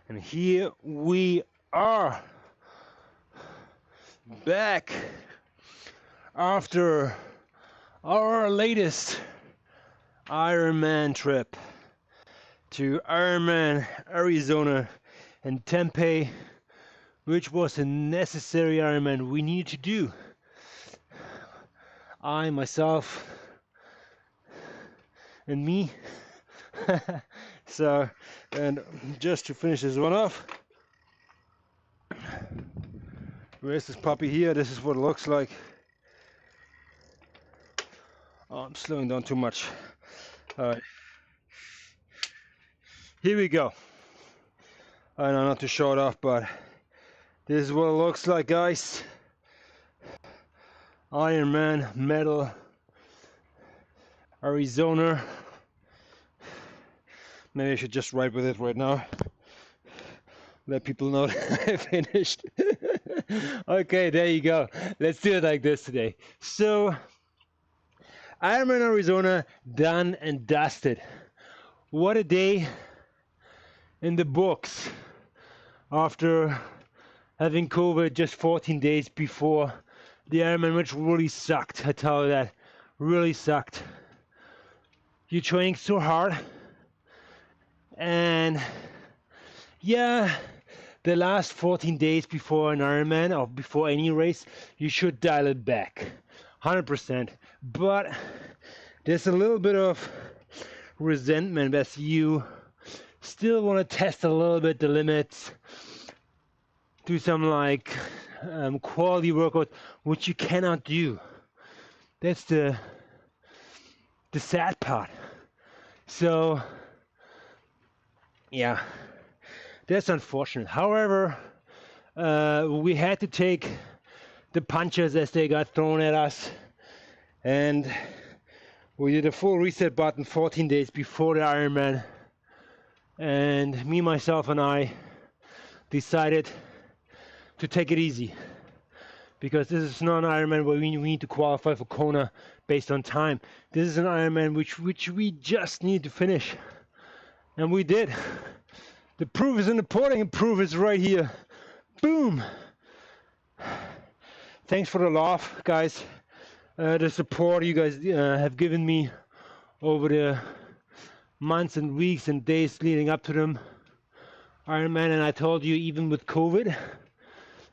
And here we are, back after our latest Ironman trip to Ironman Arizona and Tempe, which was a necessary Ironman we needed to do. I, myself, and me. So, and just to finish this one off, where's this puppy here? This is what it looks like. Oh, I'm slowing down too much. All right, here we go. I know not to show it off, but this is what it looks like, guys. Ironman medal, Arizona. Maybe I should just write with it right now. Let people know that I finished. Okay, there you go. Let's do it like this today. So, Ironman Arizona, done and dusted. What a day in the books after having COVID just 14 days before the Ironman, which really sucked. I tell you that, really sucked. You're training so hard, and yeah, the last 14 days before an Ironman or before any race, you should dial it back 100%. But there's a little bit of resentment as you still want to test a little bit the limits, do some like quality workout, which you cannot do. That's the sad part. So yeah, that's unfortunate. However, we had to take the punches as they got thrown at us, and we did a full reset button 14 days before the Ironman, and me, myself, and I decided to take it easy, because this is not an Ironman where we need to qualify for Kona based on time. This is an Ironman which we just need to finish, and we did. The proof is in the pudding, and proof is right here. Boom! Thanks for the love, guys. The support you guys have given me over the months and weeks and days leading up to them Ironman. And I told you, even with COVID,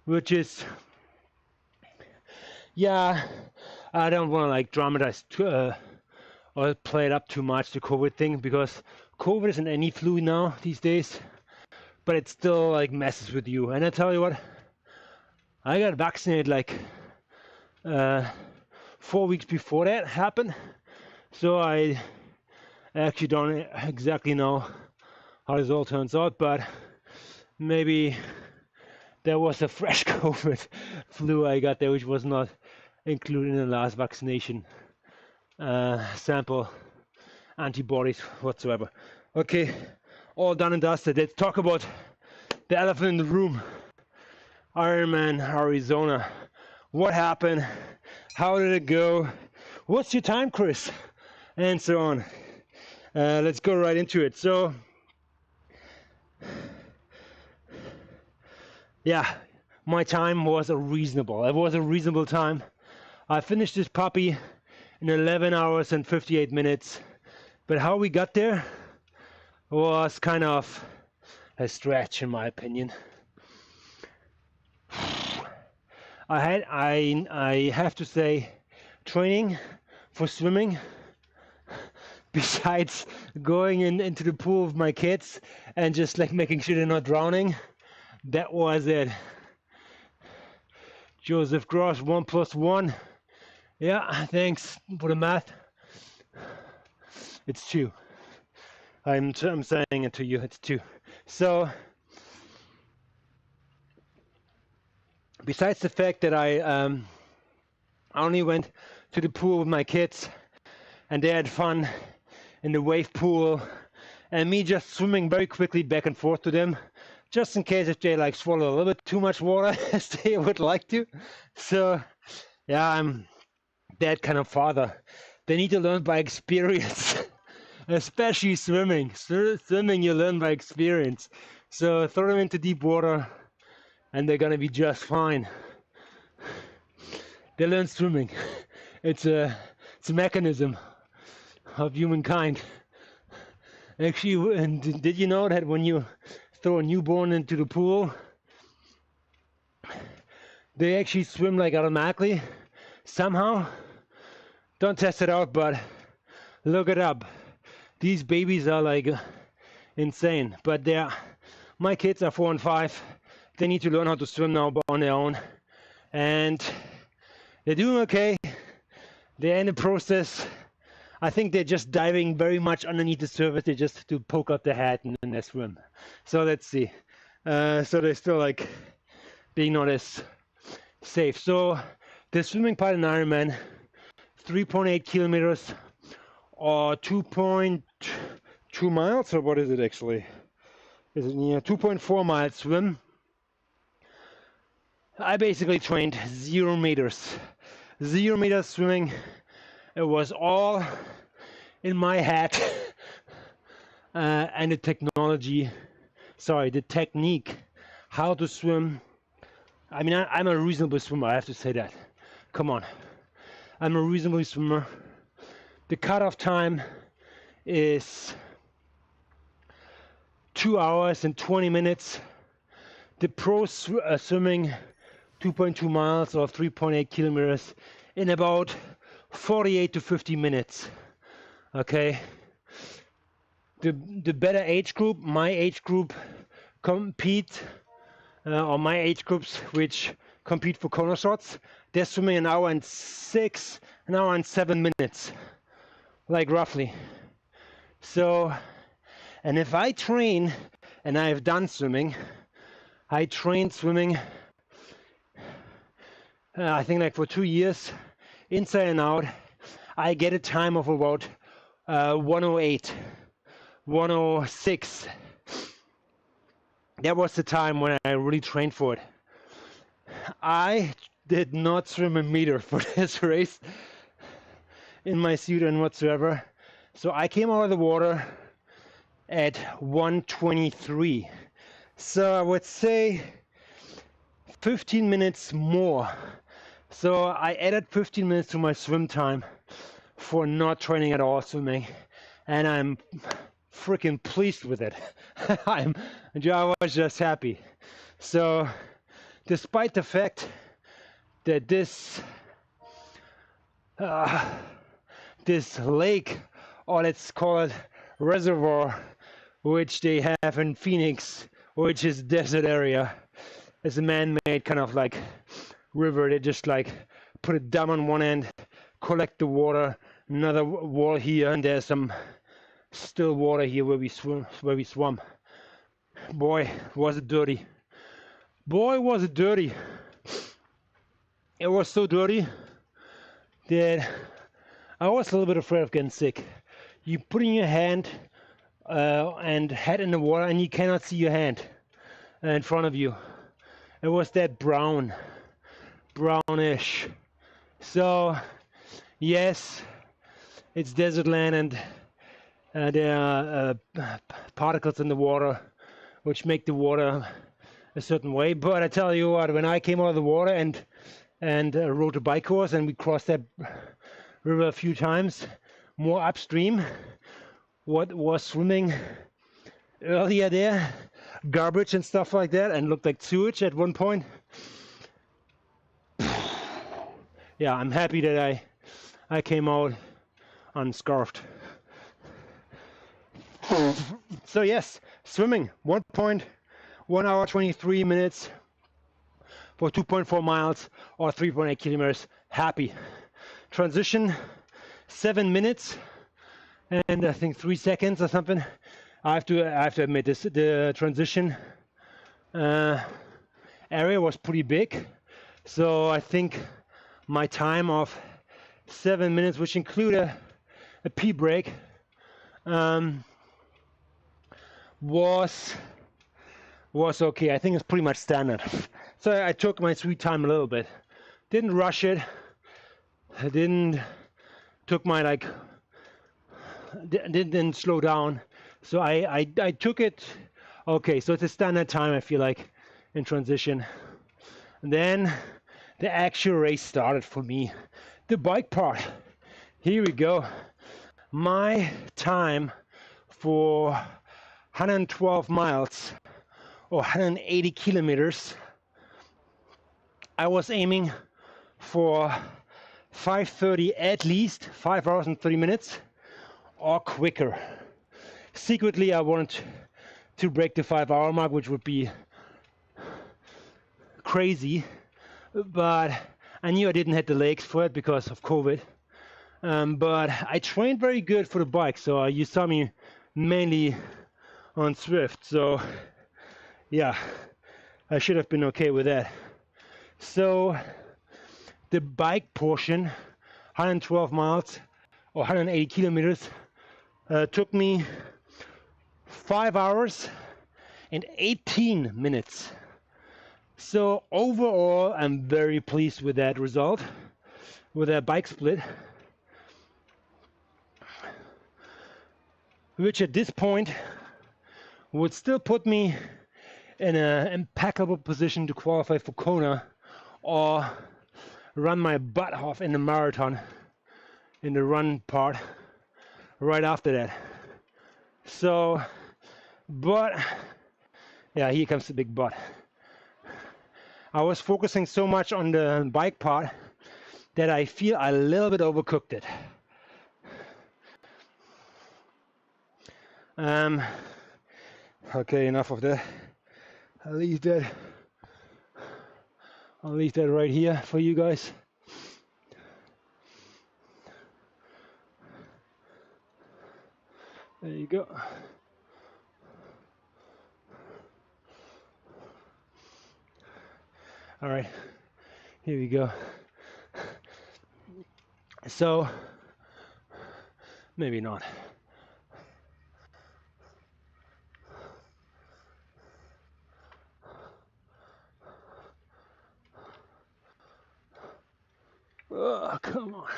which is, yeah, I don't want to like dramatize or play it up too much, the COVID thing, because COVID isn't any flu now these days, but it still like messes with you. And I tell you what, I got vaccinated like 4 weeks before that happened, so I actually don't exactly know how this all turns out, but maybe there was a fresh COVID flu I got there, which was not included in the last vaccination sample antibodies whatsoever. Okay, all done and dusted. Let's talk about the elephant in the room. Ironman Arizona. What happened? How did it go? What's your time, Chris? And so on. Let's go right into it. So, yeah, my time was a reasonable. It was a reasonable time. I finished this puppy in 11 hours and 58 minutes. But how we got there was kind of a stretch, in my opinion. I have to say, training for swimming, besides going into the pool with my kids and just like making sure they're not drowning, that was it. Joseph Gross, 1 + 1. Yeah, thanks for the math. It's 2. I'm saying it to you, it's 2. So, besides the fact that I only went to the pool with my kids and they had fun in the wave pool, and me just swimming very quickly back and forth to them, just in case if they like swallow a little bit too much water as they would like to. So yeah, I'm that kind of father. They need to learn by experience. Especially swimming. Swimming you learn by experience. So throw them into deep water and they're gonna be just fine. They learn swimming. It's a mechanism of humankind. Actually, and did you know that when you throw a newborn into the pool, they actually swim like automatically somehow? Don't test it out, but look it up. These babies are like insane, but my kids are 4 and 5. They need to learn how to swim now on their own, and they're doing okay. They're in the process. I think they're just diving very much underneath the surface. They just to poke out their head and then they swim. So let's see. So they're still like being not as safe. So the swimming part in Ironman, 3.8 kilometers or 2.2 miles, or what is it actually? Is it 2.4 miles swim? I basically trained 0 meters. 0 meters swimming. It was all in my head. And the technique, how to swim. I mean, I'm a reasonable swimmer, I have to say that. Come on. I'm a reasonable swimmer. The cutoff time is 2 hours and 20 minutes. The pro swimming 2.2 miles or 3.8 kilometers in about 48 to 50 minutes. Okay. The better age group, my age group, compete, or my age groups which compete for corner shots, they're swimming an hour and 7 minutes, like roughly. So, and if I train, and I have done swimming, I trained swimming, I think like for 2 years, inside and out, I get a time of about 108, 106. That was the time when I really trained for it. I did not swim a meter for this race in my suit and whatsoever. So I came out of the water at 1:23. So I would say 15 minutes more. So I added 15 minutes to my swim time for not training at all swimming, and I'm freaking pleased with it. I was just happy. So despite the fact that this lake, or let's call it reservoir, which they have in Phoenix, which is desert area, is a man-made kind of like river. They just like put a dam on one end, collect the water, another wall here, and there's some still water here where we swam. Boy, was it dirty. Boy, was it dirty. It was so dirty that I was a little bit afraid of getting sick. You put in your hand and head in the water and you cannot see your hand in front of you. It was that brownish. So yes, it's desert land, and there are particles in the water which make the water a certain way. But I tell you what, when I came out of the water and rode a bike course, and we crossed that river a few times more upstream, what was swimming earlier there, garbage and stuff like that, and looked like sewage at one point. Yeah, I'm happy that I came out unscarfed. So yes, swimming 1 hour 23 minutes for 2.4 miles or 3.8 kilometers. Happy. Transition 7 minutes and I think 3 seconds or something. I have to admit this. The transition area was pretty big, so I think my time of 7 minutes, which include a pee break, was okay. I think it's pretty much standard. So I took my sweet time a little bit. Didn't rush it. I didn't slow down. So I took it Okay, so it's a standard time, I feel like, in transition. And then the actual race started for me. The bike part. Here we go. My time for 112 miles or 180 kilometers, I was aiming for 5:30 at least, 5 hours and 30 minutes, or quicker. Secretly, I wanted to break the 5-hour mark, which would be crazy, but I knew I didn't have the legs for it because of COVID. But I trained very good for the bike, so you saw me mainly on Swift, so yeah, I should have been okay with that. So the bike portion, 112 miles or 180 kilometers, took me 5 hours and 18 minutes. So overall, I'm very pleased with that result, with that bike split, which at this point would still put me in an impeccable position to qualify for Kona or run my butt off in the marathon, in the run part, right after that. So, but, yeah, here comes the big but. I was focusing so much on the bike part that I feel I a little bit overcooked it. Okay, enough of that. I'll leave that right here for you guys. There you go. All right, here we go. So, maybe not. Oh, come on.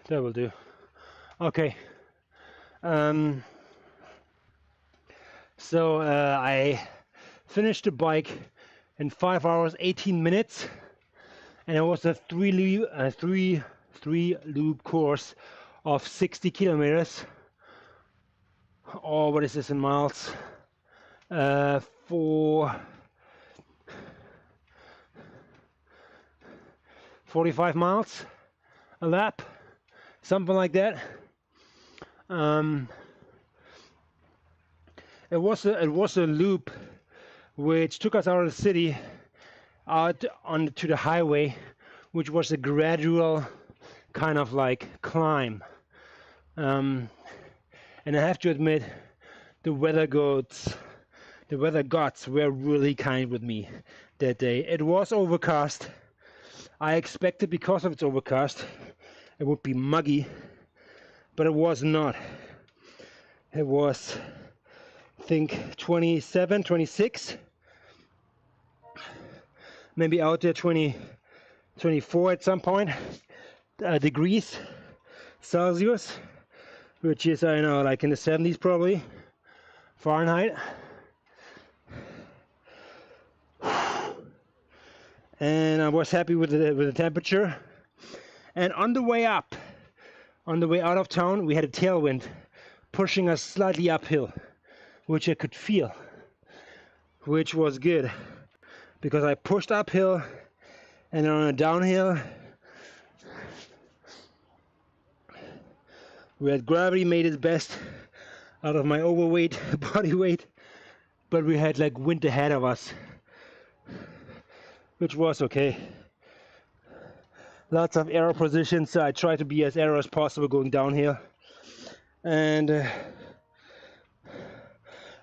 That will do. Okay. So I finished the bike in 5 hours 18 minutes, and it was a three loop course of 60 kilometers, or what is this in miles? For 45 miles a lap, something like that. It was a loop which took us out of the city, out onto the highway, which was a gradual kind of like climb. And I have to admit, the weather gods were really kind with me that day. It was overcast. I expected, because of its overcast, it would be muggy, but it was not. It was, I think, 27, 26, maybe out there 24 at some point, degrees Celsius, which is, I know, like in the 70s probably, Fahrenheit. And I was happy with the temperature. And on the way out of town, we had a tailwind pushing us slightly uphill, which I could feel, which was good, because I pushed uphill and on a downhill, we had gravity made its best out of my overweight body weight, but we had like wind ahead of us, which was okay. Lots of aero positions, so I tried to be as aero as possible going downhill. And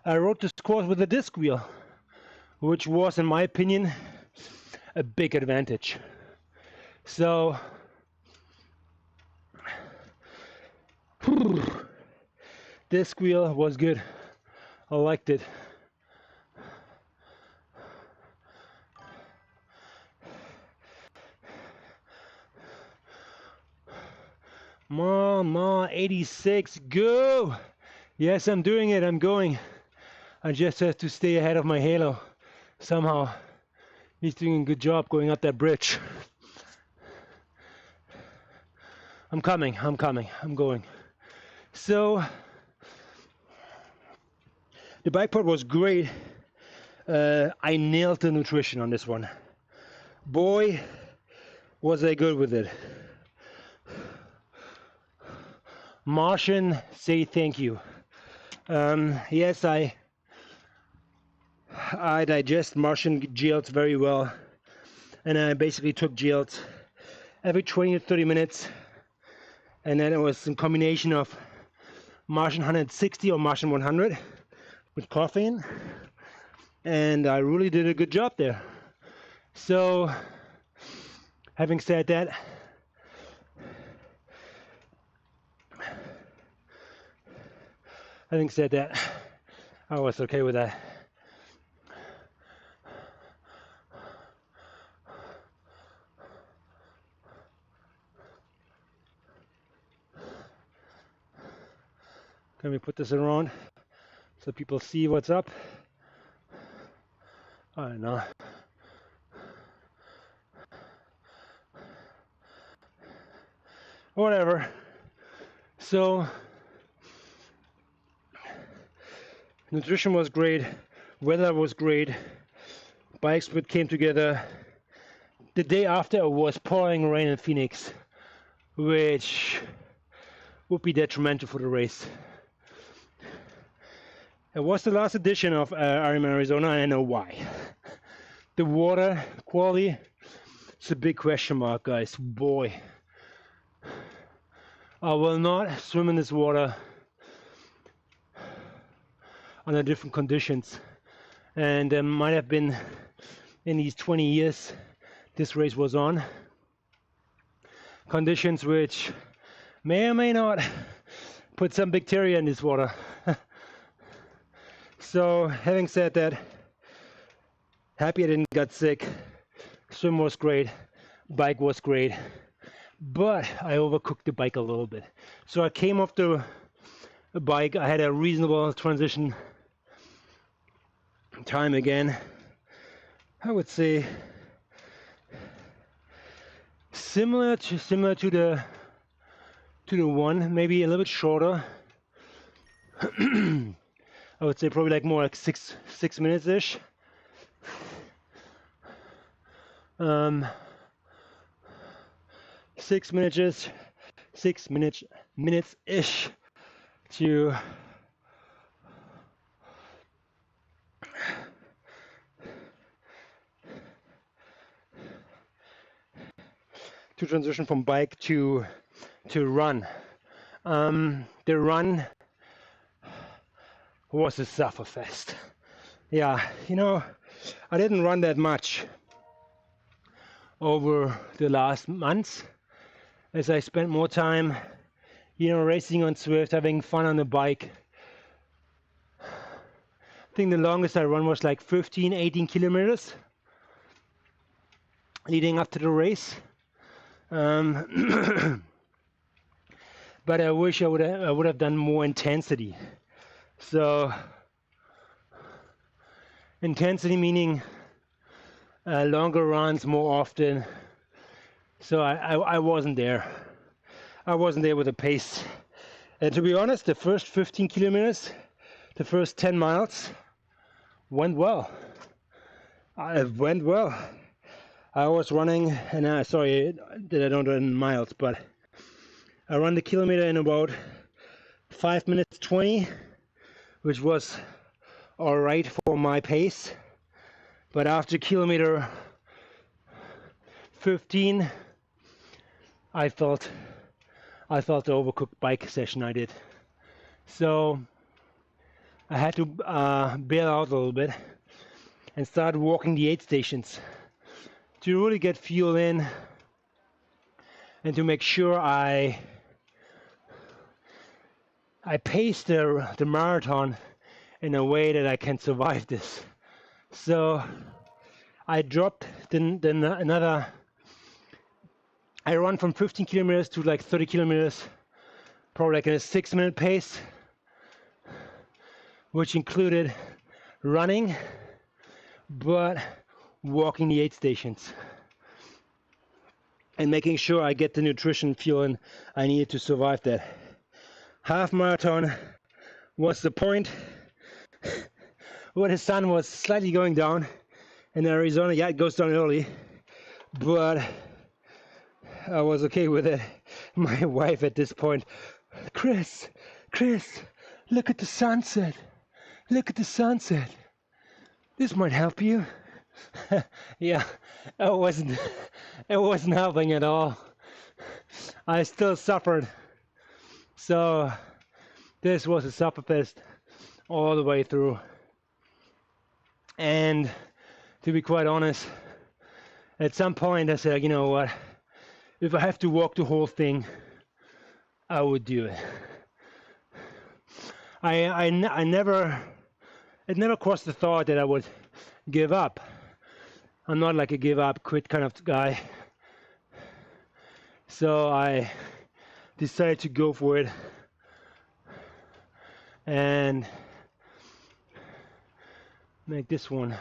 I rode this course with a disc wheel, which was, in my opinion, a big advantage. So, disc wheel was good. I liked it. Ma, 86, go! Yes, I'm doing it, I'm going. I just have to stay ahead of my halo somehow. He's doing a good job going up that bridge. I'm coming, I'm going. So, the bike part was great. I nailed the nutrition on this one. Boy, was I good with it. Martian, say thank you. Yes, I digest Martian gels very well, and I basically took gels every 20 to 30 minutes, and then it was some combination of Martian 160 or Martian 100 with caffeine, and I really did a good job there. So, having said that, I was okay with that. Can we put this around so people see what's up? I don't know. Whatever. So, nutrition was great, weather was great, bike split came together. The day after it was pouring rain in Phoenix, which would be detrimental for the race. It was the last edition of Ironman Arizona, and I know why. The water quality, it's a big question mark, guys. Boy, I will not swim in this water under different conditions. And there might have been, in these 20 years this race was on, conditions which may or may not put some bacteria in this water. So, having said that, happy I didn't get sick. Swim was great, bike was great, but I overcooked the bike a little bit. So I came off the bike, I had a reasonable transition time again. I would say similar to the one, maybe a little bit shorter. I would say probably like more like six minutes ish. 6 minutes ish to transition from bike to run. The run was a sufferfest. Yeah, you know, I didn't run that much over the last months, as I spent more time, you know, racing on Swift, having fun on the bike. I think the longest I run was like 18 kilometers leading up to the race. But I wish I would have done more intensity. So intensity meaning longer runs more often. So I wasn't there. I wasn't there with the pace. And to be honest, the first 15 kilometers, the first 10 miles went well. It went well. I was running, and sorry that I don't run miles, but I ran the kilometer in about 5 minutes 20, which was all right for my pace. But after kilometer 15, I felt the overcooked bike session I did. So I had to bail out a little bit and start walking the 8 stations to really get fuel in and to make sure I pace the marathon in a way that I can survive this. So I dropped I run from 15 kilometers to like 30 kilometers probably like in a 6-minute pace, which included running, but walking the aid stations and making sure I get the nutrition fueling I needed to survive that. Half marathon was the point where the sun was slightly going down in Arizona. Yeah, it goes down early, but I was okay with it. My wife at this point, Chris, look at the sunset. Look at the sunset. This might help you. Yeah, it wasn't helping at all. I still suffered. So this was a sufferfest all the way through. And to be quite honest, at some point I said, you know what? If I have to walk the whole thing, I would do it. It never crossed the thought that I would give up. I'm not like a give up, quit kind of guy. So I decided to go for it. And make this one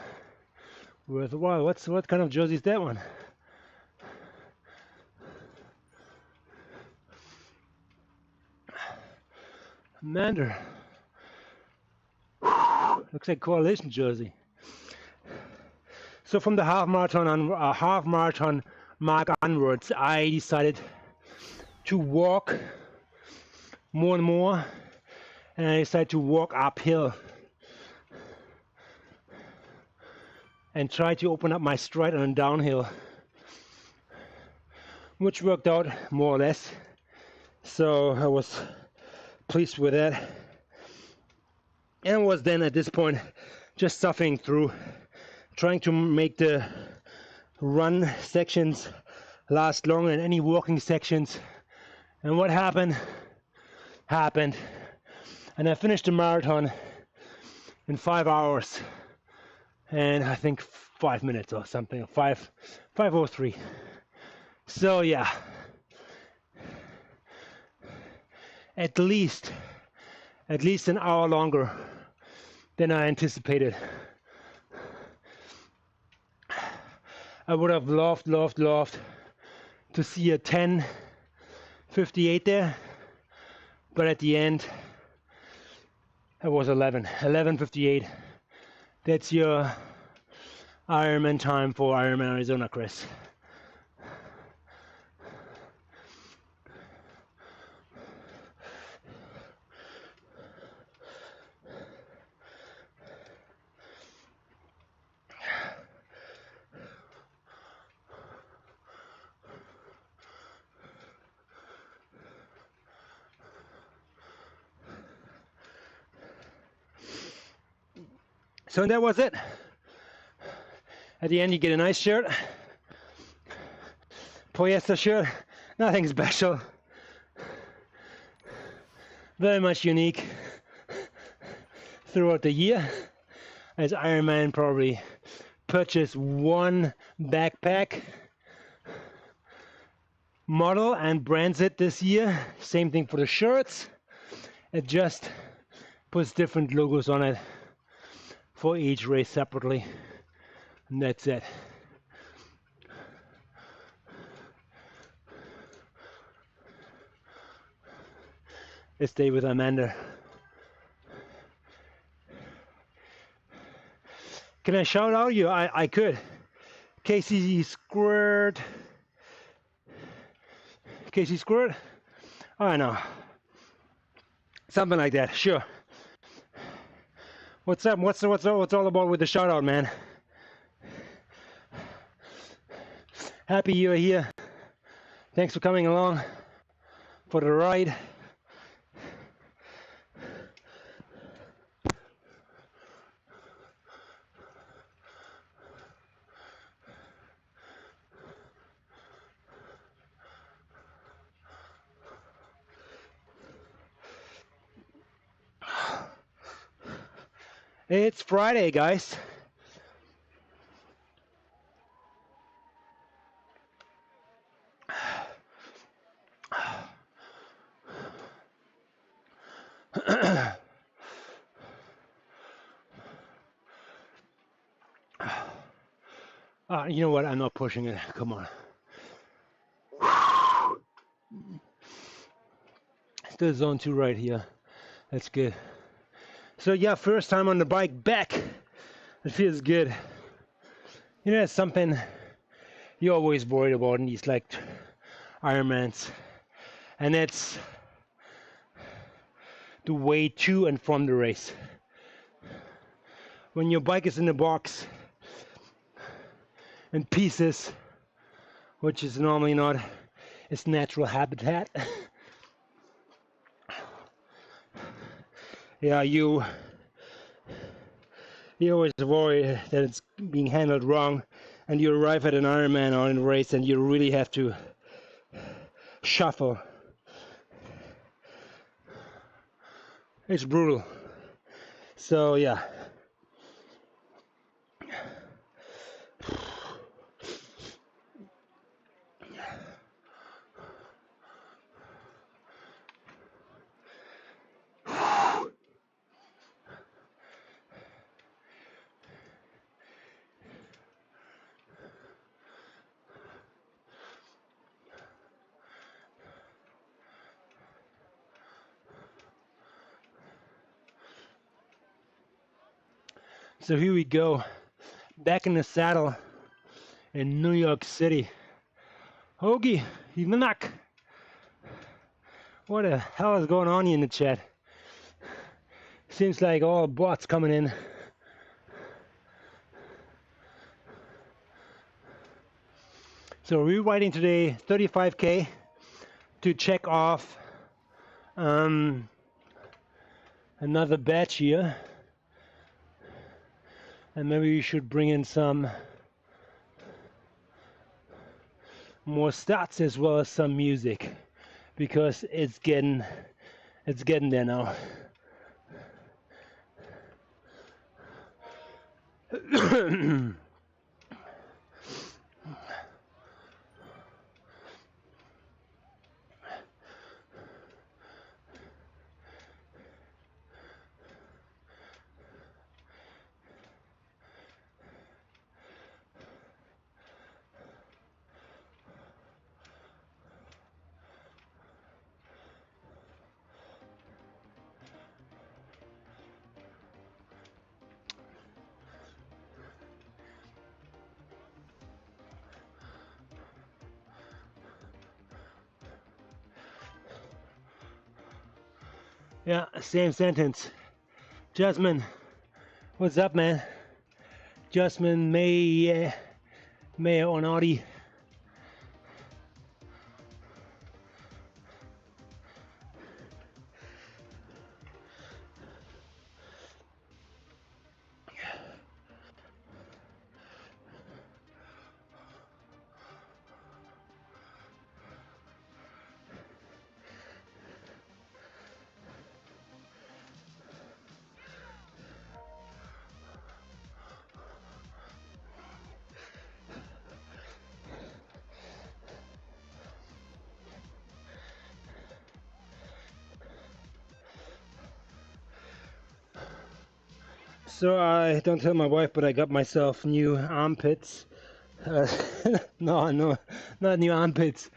worthwhile. What kind of jersey is that one? Mander. Looks like coalition jersey. So from the half marathon mark onwards, I decided to walk more and more, and I decided to walk uphill and try to open up my stride on downhill, which worked out more or less. So I was pleased with that, and was then at this point just suffering through, trying to make the run sections last longer than any walking sections. And what happened, and I finished the marathon in 5 hours and I think 5 minutes or something, 5:03. So yeah, at least an hour longer than I anticipated. I would have loved to see a 10:58 there, but at the end it was 11:58. That's your Ironman time for Ironman Arizona, Chris. So that was it. At the end you get a nice shirt, polyester shirt, nothing special, very much unique throughout the year, as Ironman probably purchased one backpack model and brands it this year. Same thing for the shirts, it just puts different logos on it for each race separately, and that's it. Let's stay with Amanda. Can I shout out you? I could. Casey Squirt. I know. Something like that. Sure. What's up? What's all about with the shout out, man? Happy you're here. Thanks for coming along for the ride. It's Friday, guys. You know what? I'm not pushing it. Come on. Still zone 2 right here. That's good. So yeah, first time on the bike back. It feels good. You know, it's something you're always worried about in these like Ironmans. And that's the way to and from the race. When your bike is in the box in pieces, which is normally not its natural habitat, yeah, you always worry that it's being handled wrong, and you arrive at an Ironman or in a race, and you really have to shuffle. It's brutal. So yeah. So here we go, back in the saddle in New York City. Hoagie, Himanak. What the hell is going on here in the chat? Seems like all bots coming in. So we're riding today 35k to check off another batch here. And maybe we should bring in some more stats as well as some music, because it's getting there now. Yeah, same sentence. Jasmine, what's up, man? Jasmine May on Audi. So I don't tell my wife, but I got myself new armpits. No, not new armpits.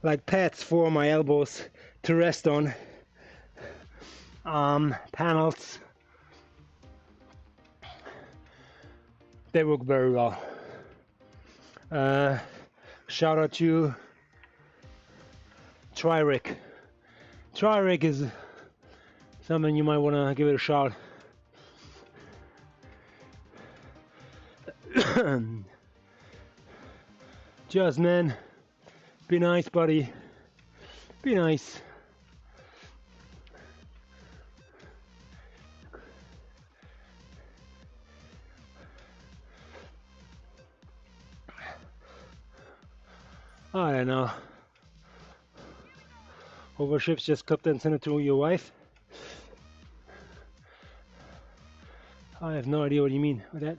Like pads for my elbows to rest on. Panels. They work very well. Shout out to Tri-Rig. Tri-Rig is something you might want to give it a shot. Just man, be nice, buddy. Be nice. I don't know. Overships, just clip and send it to your wife. I have no idea what you mean with that.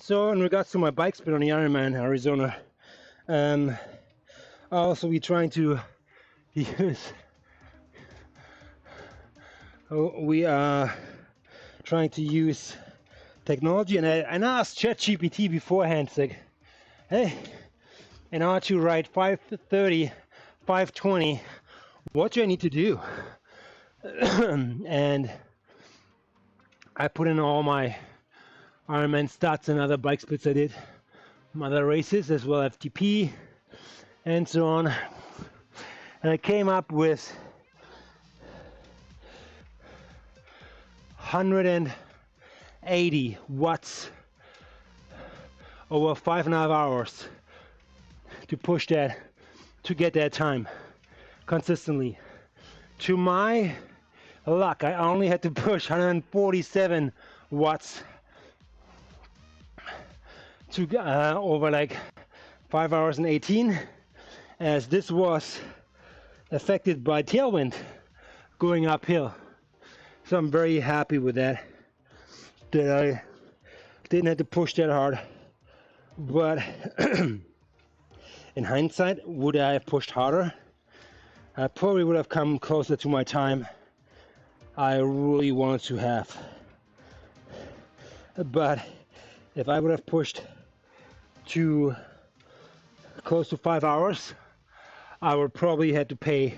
So in regards to my bike spin on the Ironman Arizona, Also, we're trying to use, we are trying to use technology, and I asked ChatGPT beforehand, it's like, hey, in order to write 530, 520, what do I need to do? And I put in all my Ironman stats and other bike splits I did, other races as well, FTP, and so on. And I came up with 180 watts over 5.5 hours to push that, to get that time consistently. To my luck, I only had to push 147 watts to over like 5 hours and 18, as this was affected by tailwind going uphill. So I'm very happy with that I didn't have to push that hard. But in hindsight, would I have pushed harder? I probably would have come closer to my time I really wanted to have. But if I would have pushed to close to 5 hours, I would probably had to pay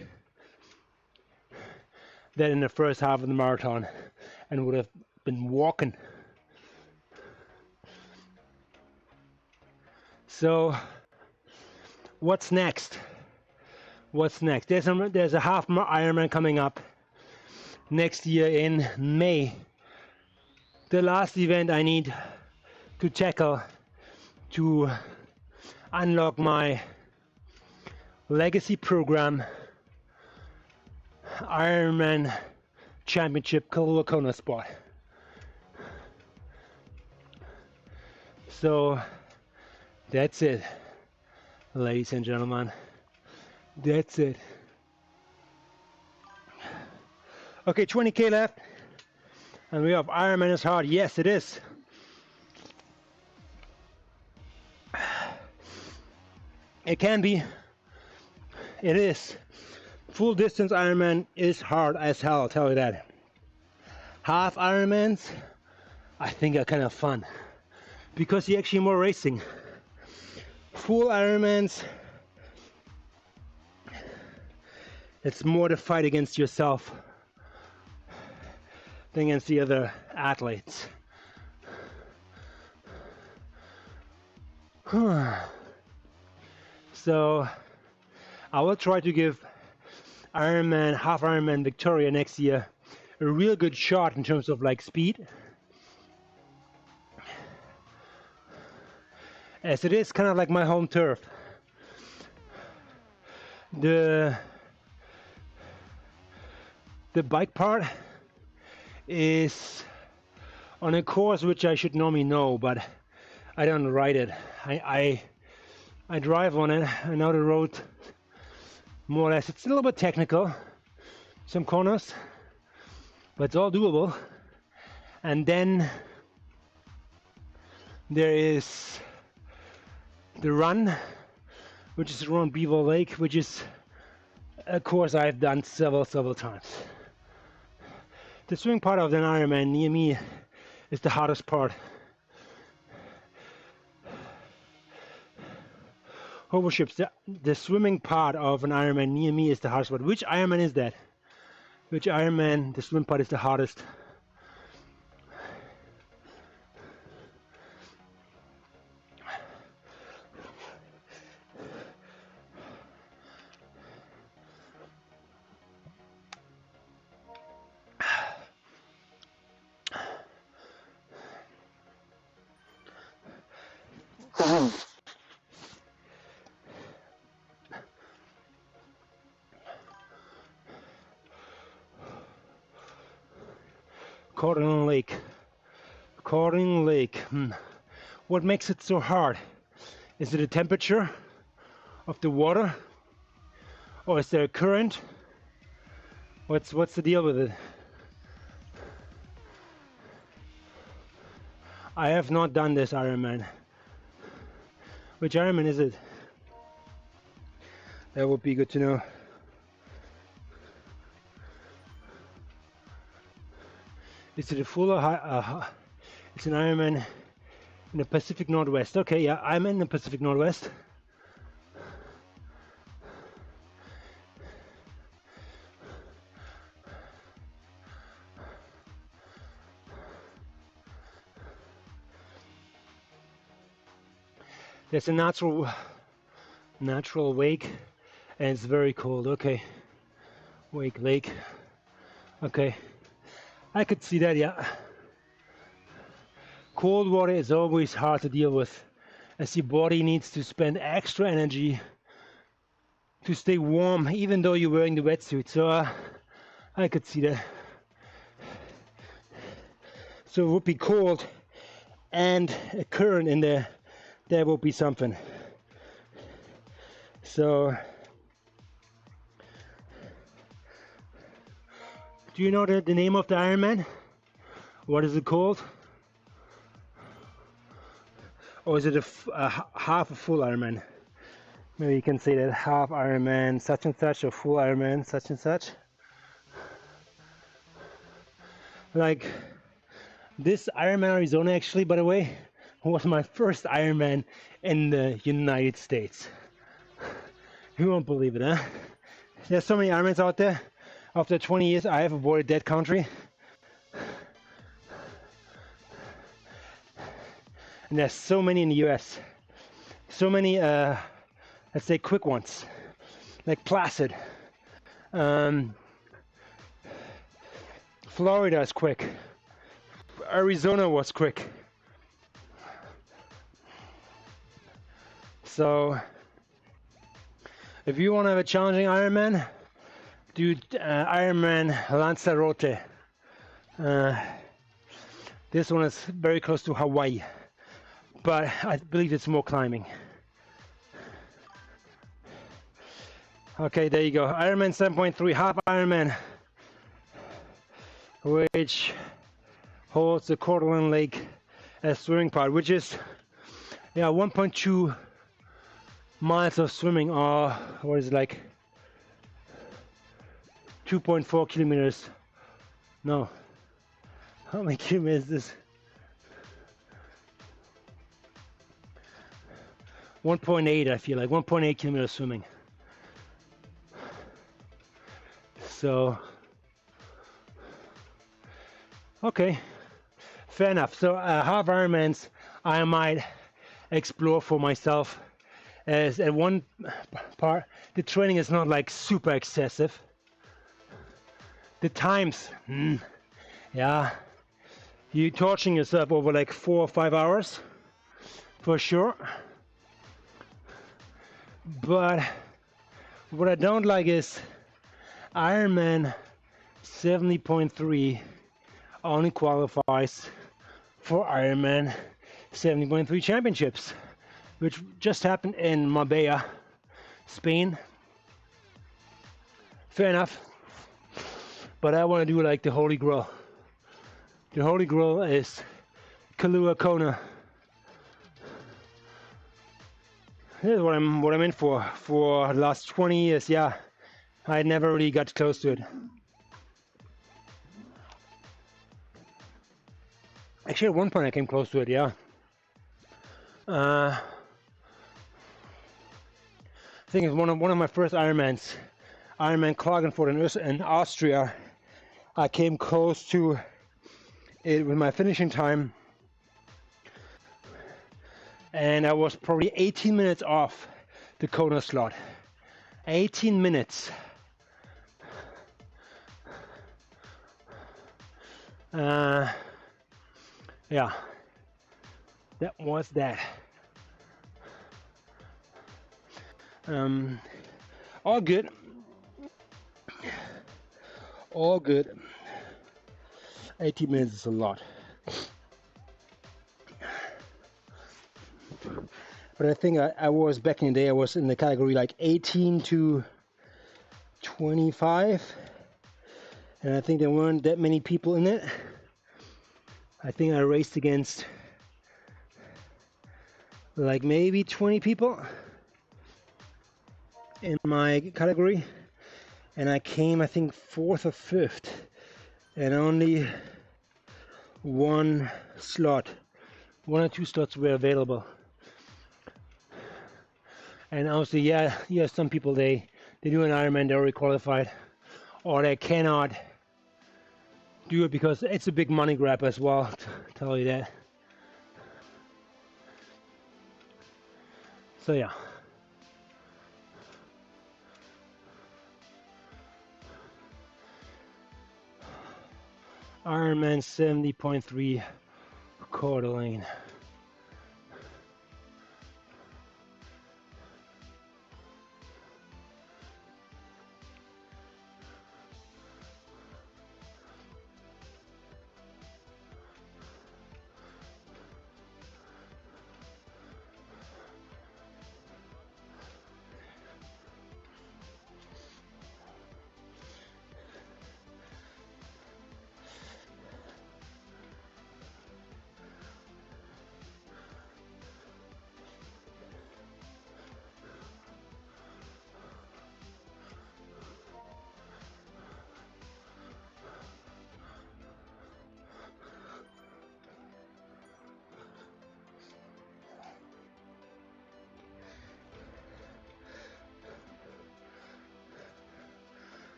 that in the first half of the marathon and would have been walking. So what's next? What's next? There's a half Ironman coming up next year in May. The last event I need to tackle to unlock my legacy program, Ironman Championship Kelowna spot. So that's it, ladies and gentlemen. That's it. Okay, 20k left, and we have Ironman is hard. Yes, it is. It can be. It is. Full distance Ironman is hard as hell, I'll tell you that. Half Ironmans, I think, are kind of fun because you're actually more racing. Full Ironmans, it's more the fight against yourself than against the other athletes. So I will try to give Ironman, half Ironman Victoria next year a real good shot in terms of like speed, as it is kind of like my home turf. The bike part is on a course which I should normally know, but I don't ride it. I drive on it. I know the road more or less. It's a little bit technical, some corners, but it's all doable. And then there is the run, which is around Beaver Lake, which is a course I've done several times. The swimming part of an Ironman near me is the hardest part. Hoverships, the swimming part of an Ironman near me is the hardest part. Which Ironman is that? Which Ironman, the swim part is the hardest? Cordon Lake. Cordon Lake. What makes it so hard? Is it the temperature of the water? Or is there a current? What's the deal with it? I have not done this Ironman. Which Ironman is it? That would be good to know. Is it a full or high? It's an Ironman in the Pacific Northwest. Okay, yeah, I'm in the Pacific Northwest. There's a natural wake, and it's very cold. Okay, wake lake. Okay, I could see that. Yeah, cold water is always hard to deal with, as your body needs to spend extra energy to stay warm, even though you're wearing the wetsuit. So I could see that. So it would be cold and a current in there. That would be something. So, do you know the name of the Ironman? What is it called? Or is it a half a full Ironman? Maybe you can say that half Ironman such and such, or full Ironman such and such. Like this Ironman Arizona, actually, by the way, was my first Ironman in the United States. You won't believe it, huh? There's so many Ironmans out there. After 20 years, I have avoided that country. And there's so many in the US. So many, let's say, quick ones. Like Placid. Florida is quick. Arizona was quick. So, if you want to have a challenging Ironman, do Ironman Lanzarote. This one is very close to Hawaii, but I believe it's more climbing. Okay, there you go. Ironman 7.3, half Ironman, which holds the Coeur d'Alene Lake as swimming part, which is 1.2 miles of swimming, or what is it, like 2.4 kilometers? No, how many kilometers is this? 1.8, I feel like 1.8 kilometers swimming. So okay, fair enough. So half Ironmans I might explore for myself, as at one part the training is not like super excessive. The times, yeah, you're torching yourself over like 4 or 5 hours for sure. But what I don't like is Ironman 70.3 only qualifies for Ironman 70.3 championships, which just happened in Marbella, Spain. Fair enough, but I want to do like the Holy Grail. The Holy Grail is Kailua Kona. This is what I'm in for the last 20 years. Yeah, I never really got close to it. Actually, at one point I came close to it. Yeah. I think it's one of my first Ironmans, Ironman Klagenfurt in Austria. I came close to it with my finishing time, and I was probably 18 minutes off the Kona slot. 18 minutes. Yeah, that was that. All good. All good. 18 minutes is a lot. But I think I was, back in the day, I was in the category like 18 to 25. And I think there weren't that many people in it. I think I raced against like maybe 20 people. in my category, and I came, I think, 4th or 5th, and only one or 2 slots were available. And obviously, yeah, some people they do an Ironman, they're already qualified, or they cannot do it because it's a big money grab as well. Tell you that. So yeah. Ironman 70.3 Coeur d'Alene.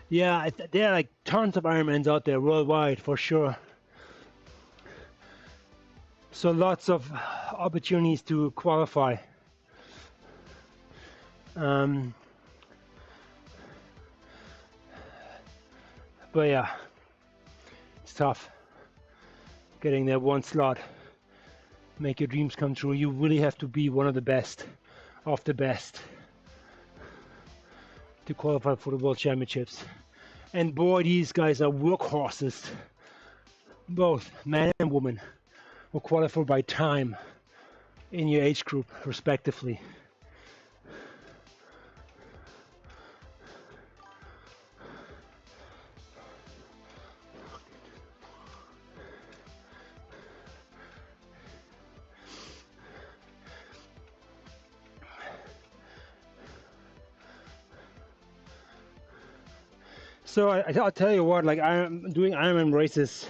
Yeah, there are like tons of Ironmans out there worldwide for sure. So lots of opportunities to qualify. But yeah, it's tough getting that one slot. Make your dreams come true. You really have to be one of the best of the best to qualify for the World Championships. And boy, these guys are workhorses. Both man and woman will qualify by time in your age group, respectively. So I'll tell you what, like I'm doing Ironman races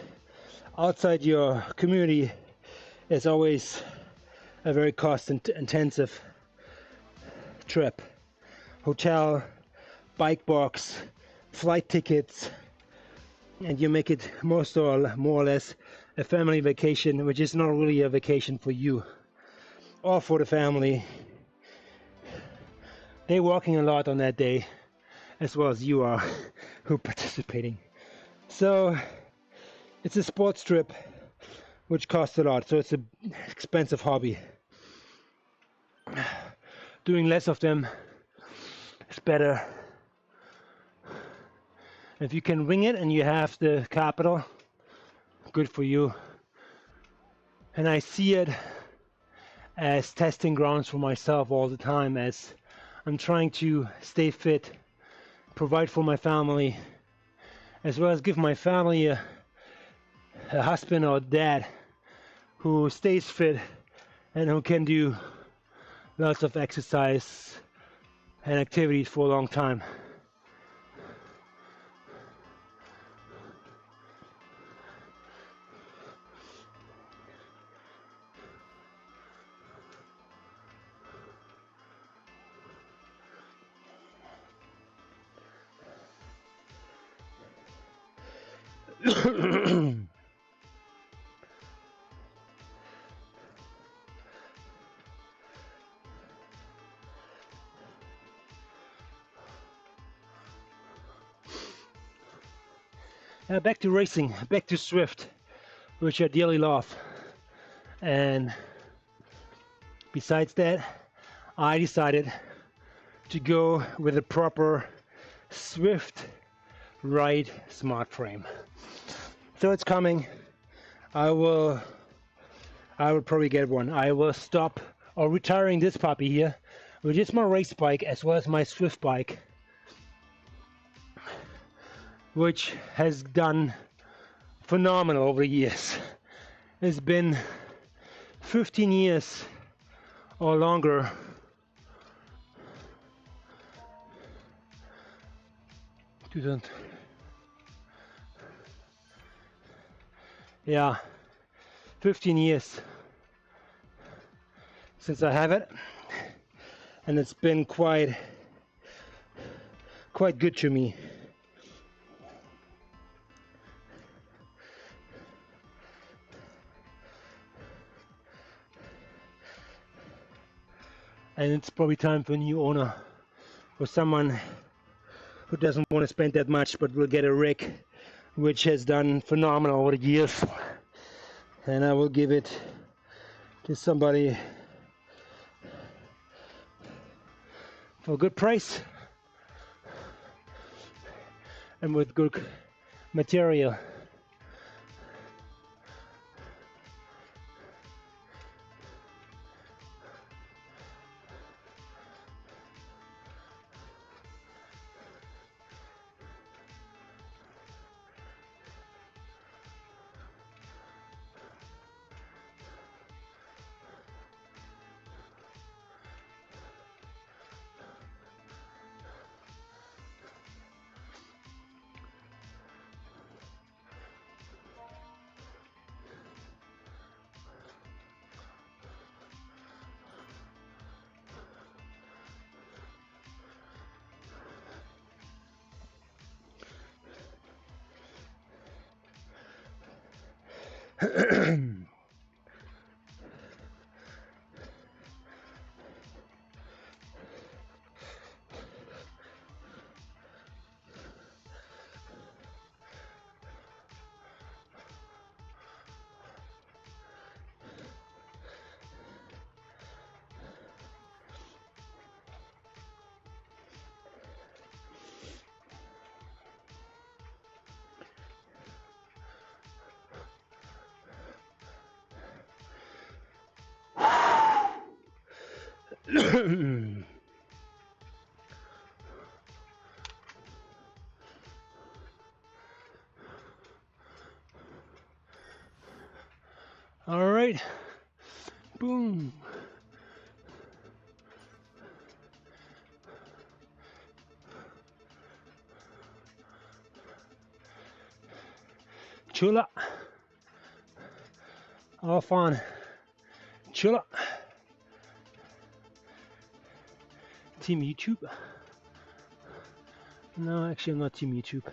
outside your community is always a very cost-intensive trip. Hotel, bike box, flight tickets, and you make it more or less a family vacation, which is not really a vacation for you or for the family. They're working a lot on that day, as well as you are who are participating. So it's a sports trip which costs a lot, so it's an expensive hobby. Doing less of them is better. If you can wing it and you have the capital, good for you. And I see it as testing grounds for myself all the time, as I'm trying to stay fit, provide for my family, as well as give my family a husband or dad who stays fit and who can do lots of exercise and activities for a long time. Back to racing, back to Swift, which I dearly love. And besides that, I decided to go with a proper Swift Ride smart frame. So it's coming. I will probably get one. I will stop or retiring this puppy here, which is my race bike as well as my Swift bike, which has done phenomenal over the years. It's been 15 years or longer. Yeah, 15 years since I have it, and it's been quite good to me. And it's probably time for a new owner, or someone who doesn't want to spend that much but will get a rig which has done phenomenal over the years, and I will give it to somebody for a good price and with good material. All right, boom. Chula. Off on. Chula. Team YouTube. No, actually I'm not Team YouTube.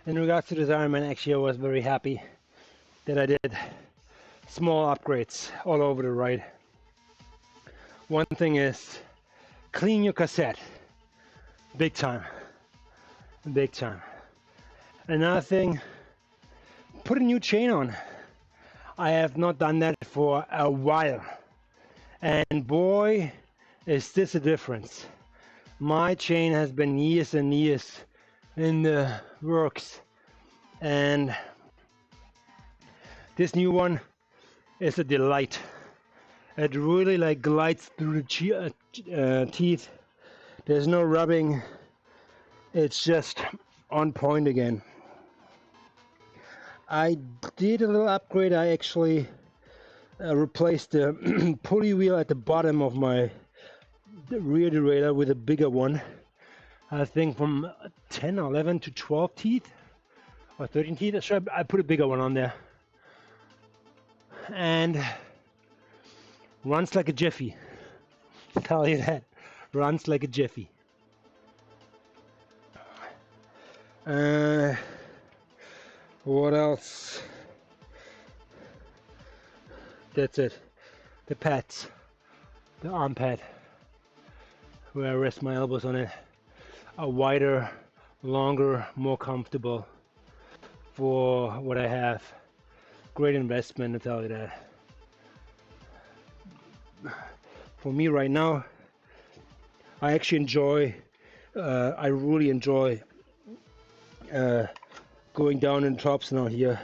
In regards to this Ironman, actually I was very happy that I did small upgrades all over the ride. One thing is, clean your cassette. Big time. Big time. Another thing, put a new chain on. I have not done that for a while. And boy, is this a difference. My chain has been years and years in the works, and this new one is a delight. It really like glides through the teeth. There's no rubbing. It's just on point again. I did a little upgrade. I actually replaced the pulley wheel at the bottom of my rear derailleur with a bigger one. I think from 10, 11 to 12 teeth or 13 teeth. So I put a bigger one on there, and runs like a jiffy. I'll tell you that. Runs like a jiffy. What else? That's it. The pads, the arm pad, where I rest my elbows on it, are wider, longer, more comfortable for what I have. great investment, I tell you that. For me right now, I actually enjoy, I really enjoy going down in drops now here.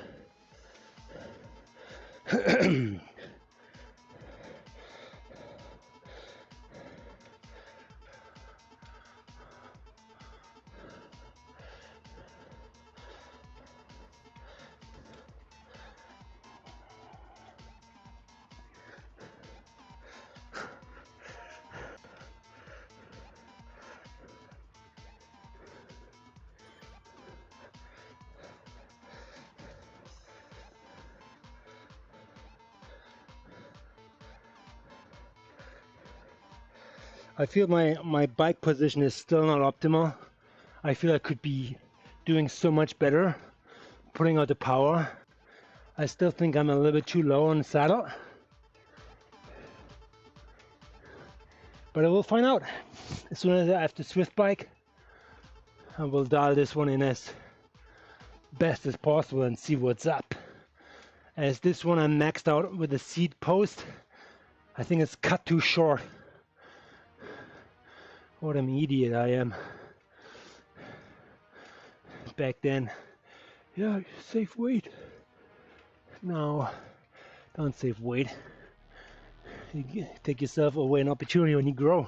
I feel my bike position is still not optimal. I feel I could be doing so much better, putting out the power. I still think I'm a little bit too low on the saddle. But I will find out. As soon as I have the Swift bike, I will dial this one in as best as possible and see what's up. As this one I'm maxed out with the seat post, I think it's cut too short. What an idiot I am. Back then, yeah, save weight. No, don't save weight. You take yourself away an opportunity when you grow.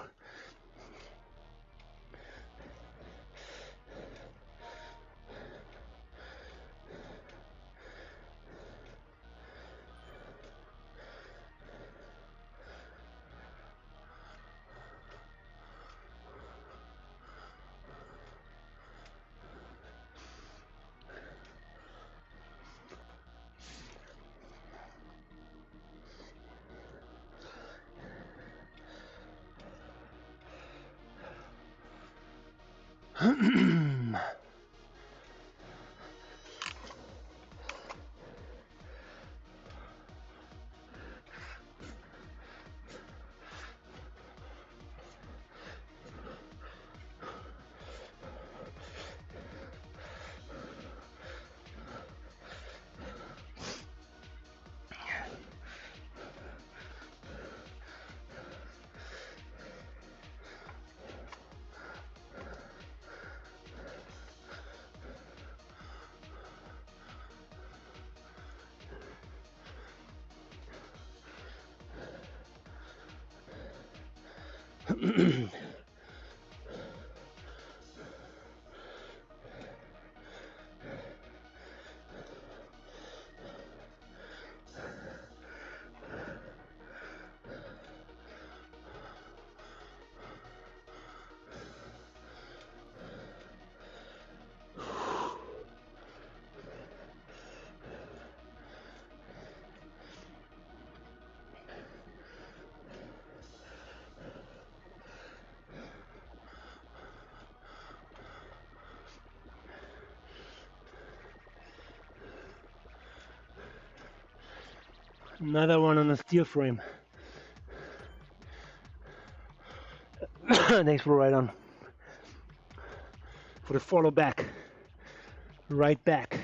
Another one on a steel frame. Thanks for right on. For the follow back. Right back.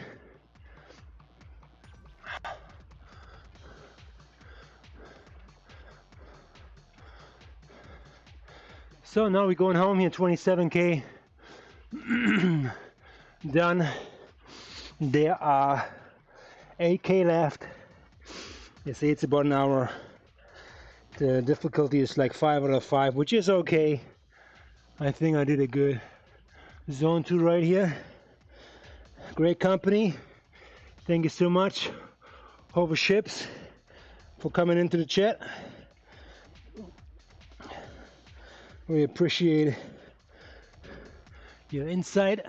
So now we're going home here, 27K done. There are 8K left. They say it's about an hour. The difficulty is like 5 out of 5, which is okay. I think I did it good. Zone 2 right here. Great company. Thank you so much, Hover Ships, for coming into the chat. We appreciate your insight.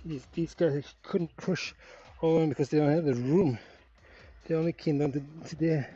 These guys couldn't crush all of them because they don't have the room. They only came down to there.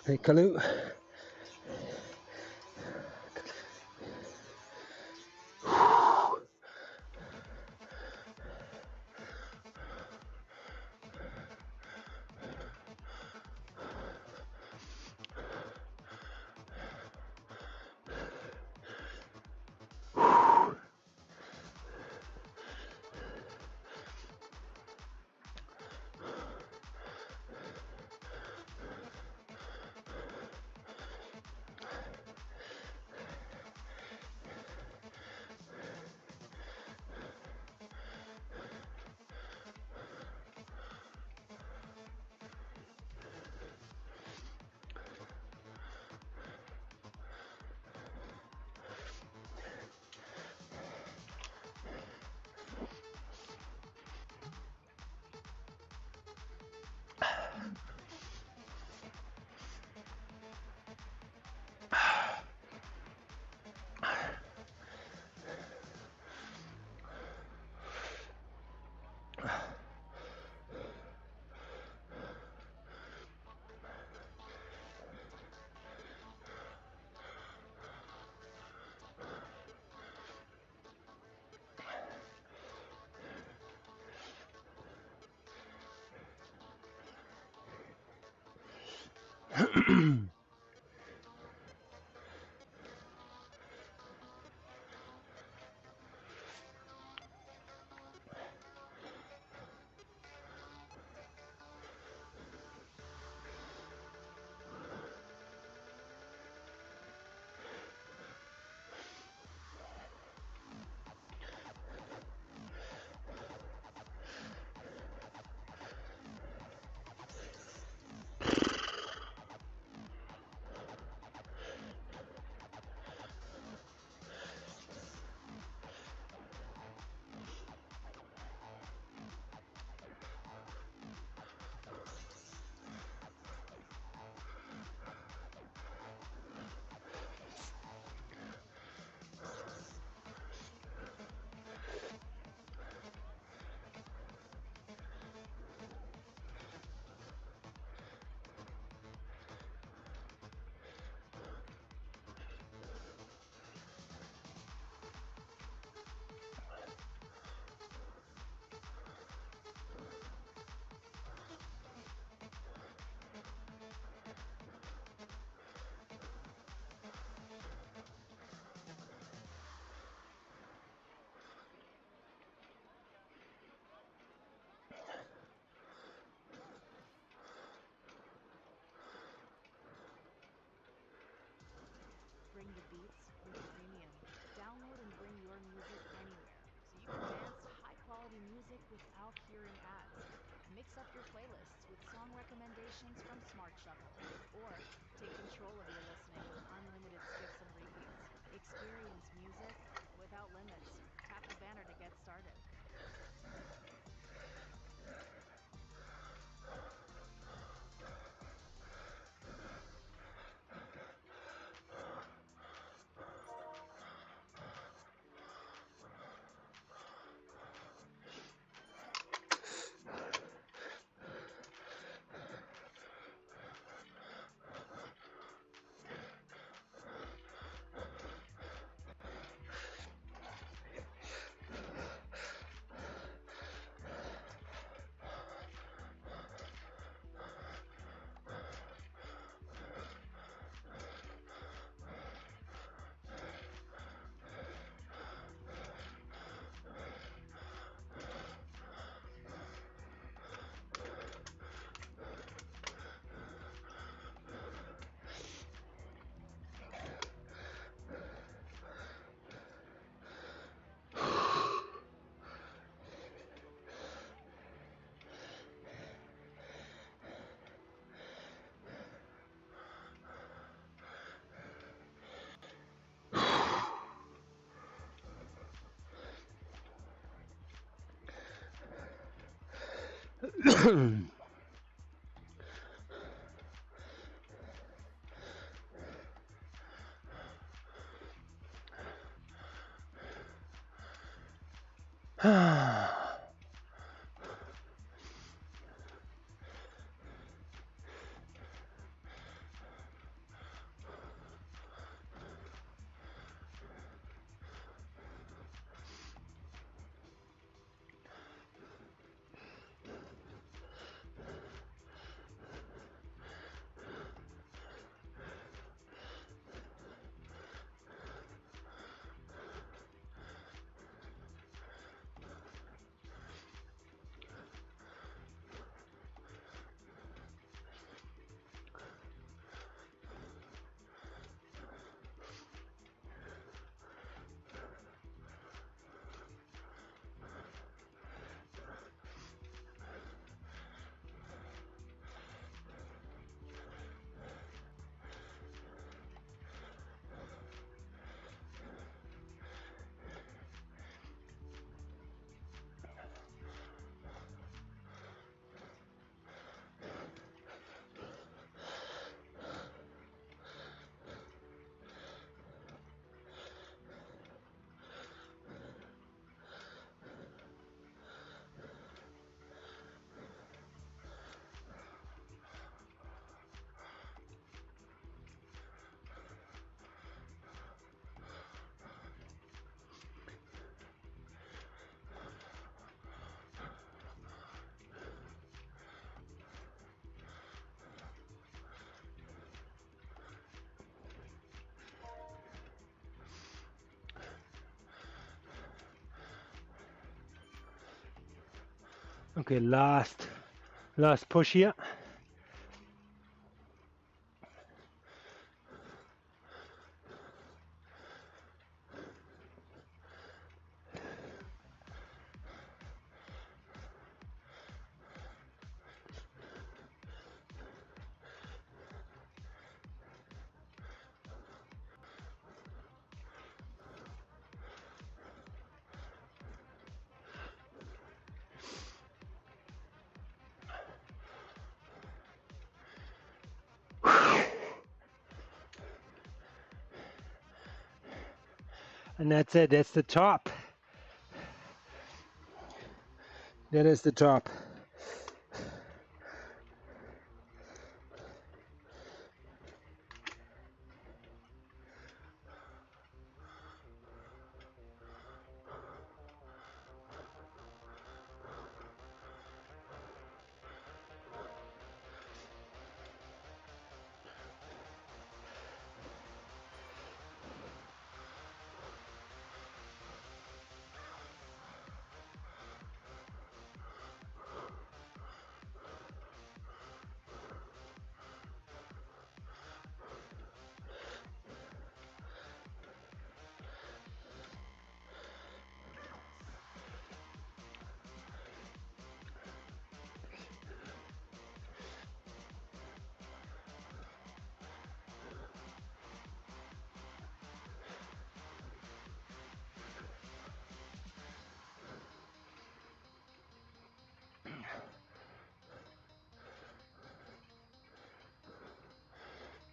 Hey, Kalu. Bring the beats with premium. Download and bring your music anywhere, so you can dance high-quality music without hearing ads. Mix up your playlists with song recommendations from Smart Shuffle, or take control of your listening with unlimited skips and repeats. Experience music without limits. Okay, last push here. And that's it, that's the top. That is the top.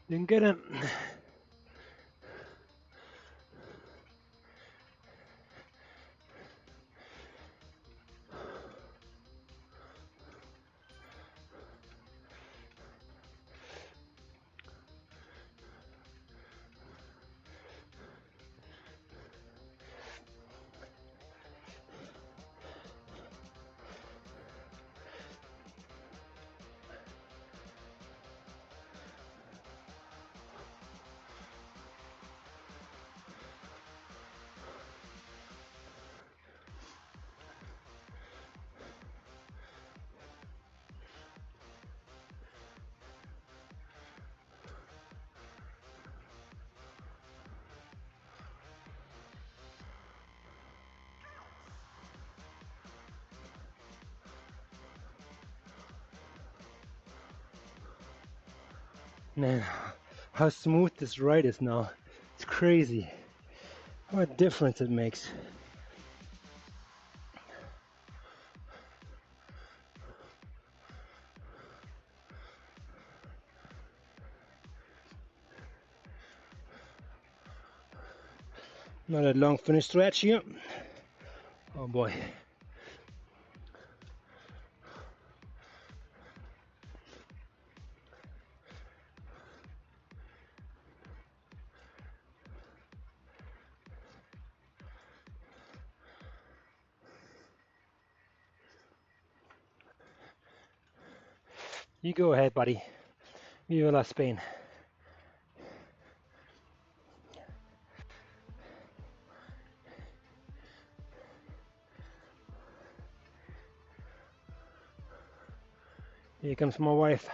Didn't get him. Man, how smooth this ride is now. It's crazy. What a difference it makes. Not a long finish stretch here. Oh boy. You go ahead, buddy. Viva la Spain. Here comes my wife.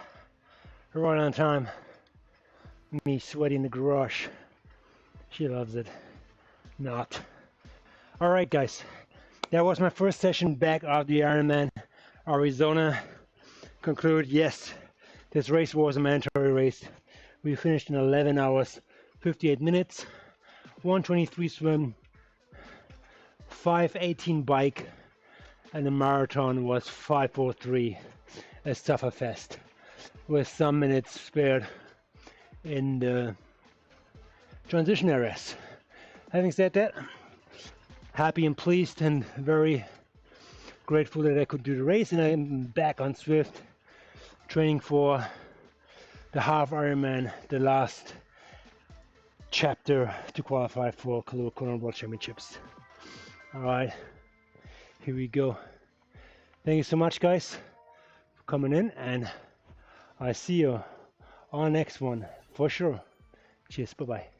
Right on time. Me sweaty in the garage. She loves it. Not. Alright guys. That was my first session back of the Ironman Arizona. Conclude, yes, this race was a mandatory race. We finished in 11 hours, 58 minutes, 123 swim, 5:18 bike, and the marathon was 5:43, a sufferfest, with some minutes spared in the transition areas. Having said that, happy and pleased and very grateful that I could do the race, and I'm back on Swift training for the half Ironman, the last chapter to qualify for Kona World Championships. Alright, here we go. Thank you so much guys for coming in, and I see you on the next one for sure. Cheers, bye bye.